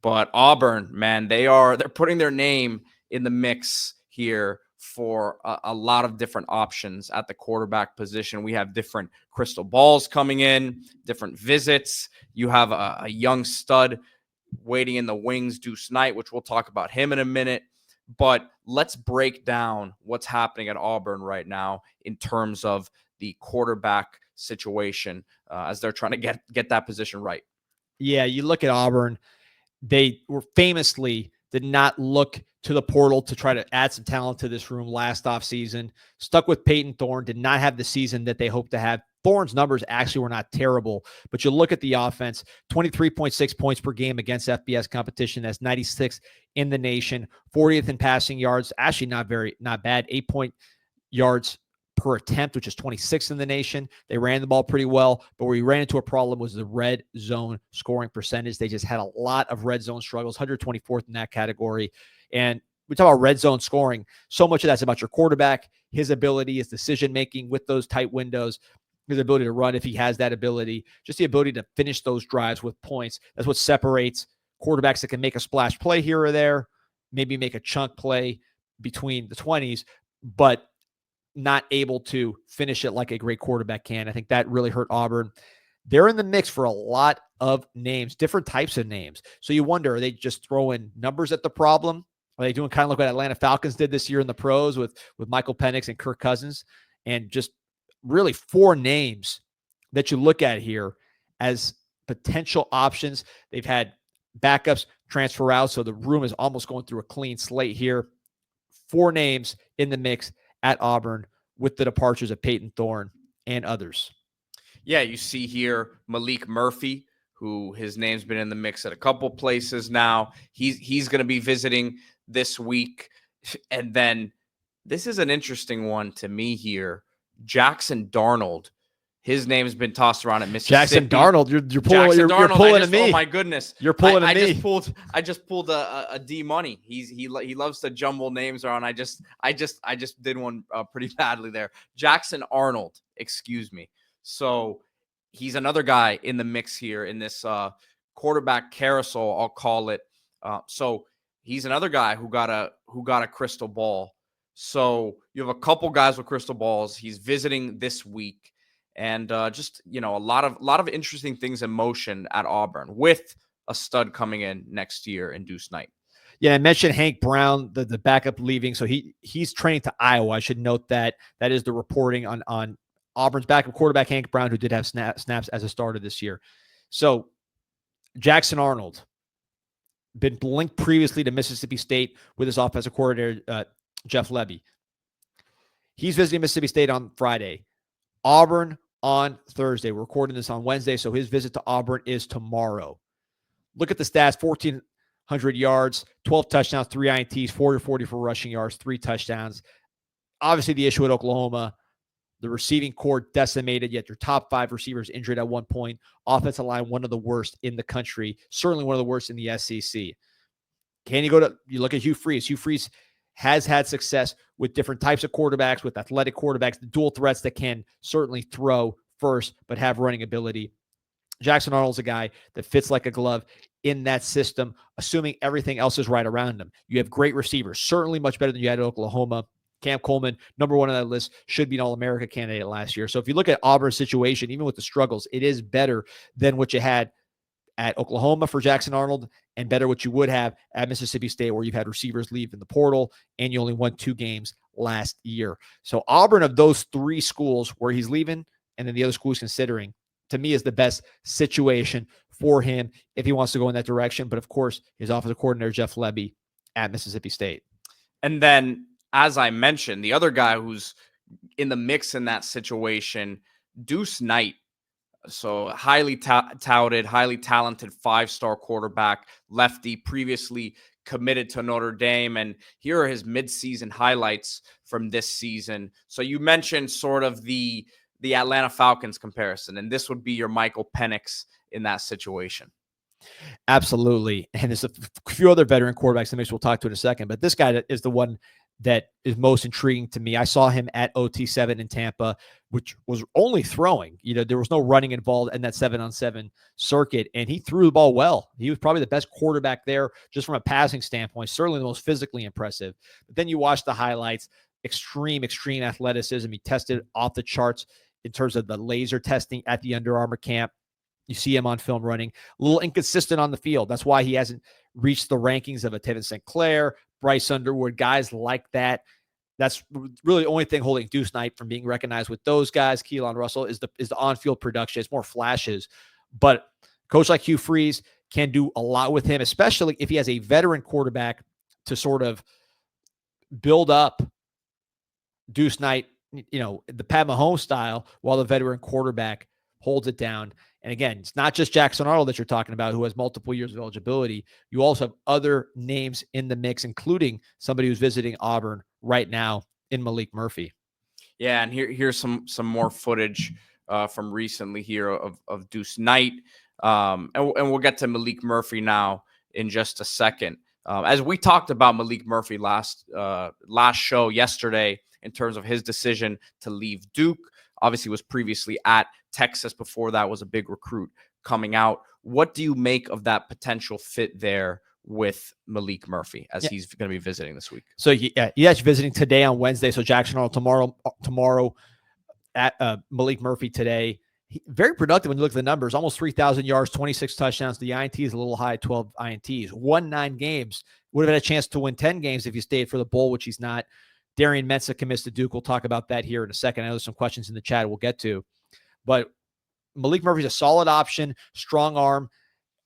But Auburn, man, they're putting their name in the mix here for a lot of different options at the quarterback position. We have different crystal balls coming in, different visits. You have a young stud waiting in the wings, Deuce Knight, which we'll talk about him in a minute. But let's break down what's happening at Auburn right now in terms of the quarterback situation as they're trying to get that position right. Yeah, you look at Auburn, they were famously did not look to the portal to try to add some talent to this room last offseason. Stuck with Peyton Thorne, did not have the season that they hoped to have. Thorne's numbers actually were not terrible, but you look at the offense, 23.6 points per game against FBS competition. That's 96th in the nation, 40th in passing yards. Actually not bad. 8 yards per attempt, which is 26th in the nation. They ran the ball pretty well, but where we ran into a problem was the red zone scoring percentage. They just had a lot of red zone struggles, 124th in that category. And we talk about red zone scoring. So much of that's about your quarterback, his ability, his decision-making with those tight windows, his ability to run if he has that ability, just the ability to finish those drives with points. That's what separates quarterbacks that can make a splash play here or there, maybe make a chunk play between the 20s, but not able to finish it like a great quarterback can. I think that really hurt Auburn. They're in the mix for a lot of names, different types of names. So you wonder, are they just throwing numbers at the problem? Are they doing kind of like what Atlanta Falcons did this year in the pros with Michael Penix and Kirk Cousins? And just really 4 names that you look at here as potential options. They've had backups transfer out, so the room is almost going through a clean slate here. 4 names in the mix at Auburn with the departures of Peyton Thorne and others. Yeah, you see here Maalik Murphy, who his name's been in the mix at a couple places now. He's going to be visiting this week. And then this is an interesting one to me here. Jackson Darnold. His name's been tossed around at Mississippi. Jackson Darnold, you're pulling to me. Oh my goodness, you're pulling to me. I just pulled a D money. He loves to jumble names around. I just did one pretty badly there. Jackson Arnold, excuse me. So he's another guy in the mix here in this quarterback carousel, I'll call it. So he's another guy who got a crystal ball. So you have a couple guys with crystal balls. He's visiting this week. And just, a lot of interesting things in motion at Auburn with a stud coming in next year in Duce Knight. Yeah, I mentioned Hank Brown, the backup leaving. So he's training to Iowa. I should note that is the reporting on Auburn's backup quarterback, Hank Brown, who did have snaps as a starter this year. So Jackson Arnold, been linked previously to Mississippi State with his offensive coordinator, Jeff Lebby. He's visiting Mississippi State on Friday. Auburn on Thursday. We're recording this on Wednesday, so his visit to Auburn is tomorrow. Look at the stats, 1,400 yards, 12 touchdowns, 3 INTs, 40 for rushing yards, 3 touchdowns. Obviously, the issue at Oklahoma, the receiving corps decimated, yet your top 5 receivers injured at one point. Offensive line, one of the worst in the country, certainly one of the worst in the SEC. You look at Hugh Freeze. Hugh Freeze has had success with different types of quarterbacks, with athletic quarterbacks, the dual threats that can certainly throw first, but have running ability. Jackson Arnold's a guy that fits like a glove in that system, assuming everything else is right around him. You have great receivers, certainly much better than you had at Oklahoma. Cam Coleman, number 1 on that list, should be an All-America candidate last year. So if you look at Auburn's situation, even with the struggles, it is better than what you had at Oklahoma for Jackson Arnold, and better what you would have at Mississippi State, where you've had receivers leave in the portal and you only won 2 games last year. So Auburn, of those 3 schools where he's leaving and then the other schools considering, to me is the best situation for him if he wants to go in that direction. But of course, his offensive coordinator, Jeff Lebby, at Mississippi State. And then, as I mentioned, the other guy who's in the mix in that situation, Duce Knight. So highly touted, highly talented 5-star quarterback, lefty, previously committed to Notre Dame. And here are his midseason highlights from this season. So you mentioned sort of the Atlanta Falcons comparison, and this would be your Michael Penix in that situation. Absolutely. And there's a few other veteran quarterbacks that we'll talk to in a second, but this guy is the one that is most intriguing to me. I saw him at OT7 in Tampa. which was only throwing. There was no running involved in that 7-on-7 circuit, and he threw the ball well. He was probably the best quarterback there just from a passing standpoint, certainly the most physically impressive. But then you watch the highlights, extreme athleticism. He tested off the charts in terms of the laser testing at the Under Armour camp. You see him on film running, a little inconsistent on the field. That's why he hasn't reached the rankings of a Tevin St. Clair, Bryce Underwood, guys like that. That's really the only thing holding Deuce Knight from being recognized with those guys. Keelan Russell is the on-field production. It's more flashes. But coach like Hugh Freeze can do a lot with him, especially if he has a veteran quarterback to sort of build up Deuce Knight, the Pat Mahomes style, while the veteran quarterback holds it down. And again, it's not just Jackson Arnold that you're talking about, who has multiple years of eligibility. You also have other names in the mix, including somebody who's visiting Auburn right now in Maalik Murphy. Yeah, and here's some more footage from recently here of Deuce Knight. And we'll get to Maalik Murphy now in just a second. As we talked about Maalik Murphy last show yesterday in terms of his decision to leave Duke. Obviously was previously at Texas. Before that was a big recruit coming out. What do you make of that potential fit there with Maalik Murphy as he's going to be visiting this week? So he's actually visiting today on Wednesday. So Jackson Arnold tomorrow at Maalik Murphy today. Very productive when you look at the numbers. Almost 3,000 yards, 26 touchdowns. The INT is a little high, 12 INTs. Won 9 games. Would have had a chance to win 10 games if he stayed for the bowl, which he's not. Darian Mensah commits to Duke. We'll talk about that here in a second. I know there's some questions in the chat we'll get to. But Maalik Murphy's a solid option, strong arm.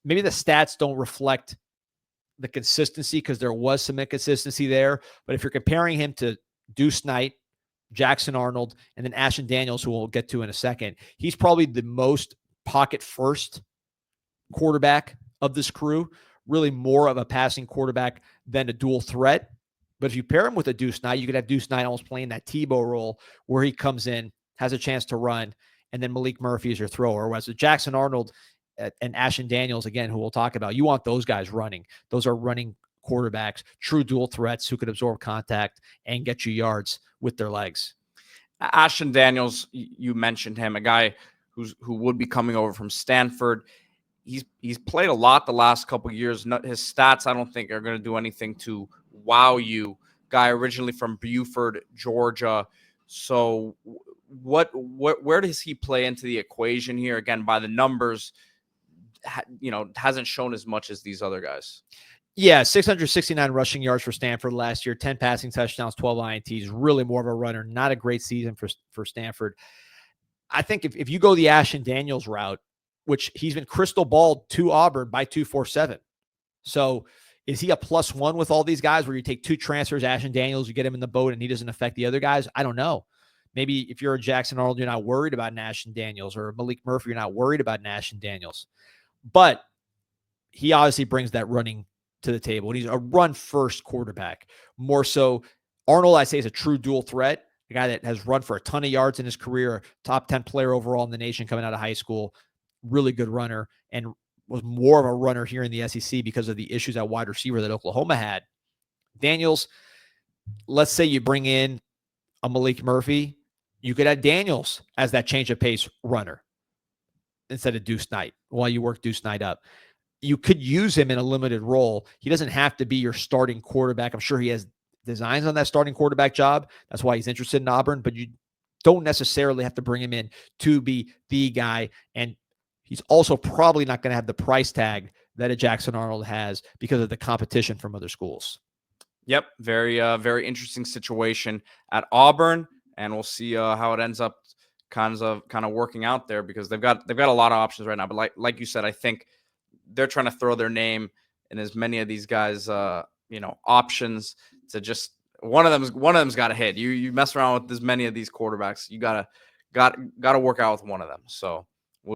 Maybe the stats don't reflect the consistency because there was some inconsistency there. But if you're comparing him to Deuce Knight, Jackson Arnold, and then Ashton Daniels, who we'll get to in a second, he's probably the most pocket-first quarterback of this crew, really more of a passing quarterback than a dual threat. But if you pair him with a Deuce Knight, you could have Deuce Knight almost playing that Tebow role where he comes in, has a chance to run, and then Maalik Murphy is your thrower. Whereas with Jackson Arnold and Ashton Daniels, again, who we'll talk about, you want those guys running. Those are running quarterbacks, true dual threats who could absorb contact and get you yards with their legs. Ashton Daniels, you mentioned him, a guy who would be coming over from Stanford. He's played a lot the last couple of years. His stats, I don't think, are going to do anything to wow you. Guy originally from Buford, Georgia. So where does he play into the equation here? Again, by the numbers, hasn't shown as much as these other guys. Yeah, 669 rushing yards for Stanford last year, 10 passing touchdowns, 12 INTs, really more of a runner. Not a great season for Stanford. I think if you go the Ashton Daniels route, which he's been crystal balled to Auburn by 247. So is he a +1 with all these guys where you take 2 transfers, Ashton Daniels, you get him in the boat and he doesn't affect the other guys? I don't know. Maybe if you're a Jackson Arnold, you're not worried about Ashton Daniels, or Maalik Murphy, you're not worried about Ashton Daniels. But he obviously brings that running to the table. And he's a run-first quarterback. More so, Arnold, I say, is a true dual threat, a guy that has run for a ton of yards in his career, top 10 player overall in the nation coming out of high school, really good runner, and was more of a runner here in the SEC because of the issues at wide receiver that Oklahoma had. Daniels, let's say you bring in a Maalik Murphy, you could have Daniels as that change of pace runner instead of Deuce Knight while you work Deuce Knight up. You could use him in a limited role. He doesn't have to be your starting quarterback. I'm sure he has designs on that starting quarterback job. That's why he's interested in Auburn, but you don't necessarily have to bring him in to be the guy. And he's also probably not going to have the price tag that a Jackson Arnold has because of the competition from other schools. Yep, very interesting situation at Auburn, and we'll see how it ends up kind of working out there, because they've got a lot of options right now. But like you said, I think they're trying to throw their name in as many of these guys options to just one of them's got to hit. You mess around with as many of these quarterbacks, you gotta work out with one of them. So